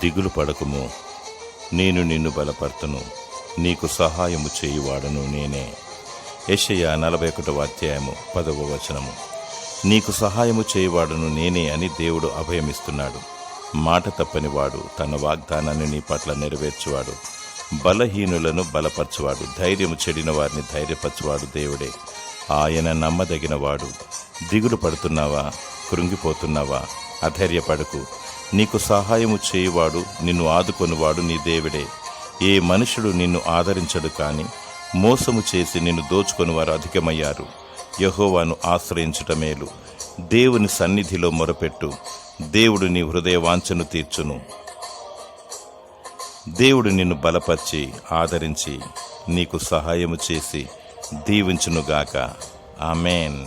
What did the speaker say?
దిగులు పడకుము, నేను నిన్ను బలపర్తును, నీకు సహాయము చేయువాడను నేనే. యెషయా 41వ అధ్యాయము 10వ వచనము. నీకు సహాయము చేయువాడను నేనే అని దేవుడు అభయమిస్తున్నాడు. మాట తప్పనివాడు, తన వాగ్దానాన్ని నీ పట్ల నెరవేర్చువాడు, బలహీనులను బలపరచువాడు, ధైర్యము చెడిన వారిని ధైర్యపరచువాడు దేవుడే. ఆయన నమ్మదగినవాడు. దిగులు పడుతున్నావా? కృంగిపోతున్నావా? అధైర్యపడకు. నీకు సహాయము చేయువాడు, నిన్ను ఆదుకొనివాడు నీ దేవుడే. ఏ మనుషుడు నిన్ను ఆదరించడు, కాని మోసము చేసి నిన్ను దోచుకొని వారు అధికమయ్యారు. యెహోవాను ఆశ్రయించుట మేలు. దేవుని సన్నిధిలో మొరపెట్టు. దేవుడు నీ హృదయ వాంఛను తీర్చును. దేవుడు నిన్ను బలపరిచి ఆదరించి నీకు సహాయము చేసి దీవించునుగాక. ఆమేన్.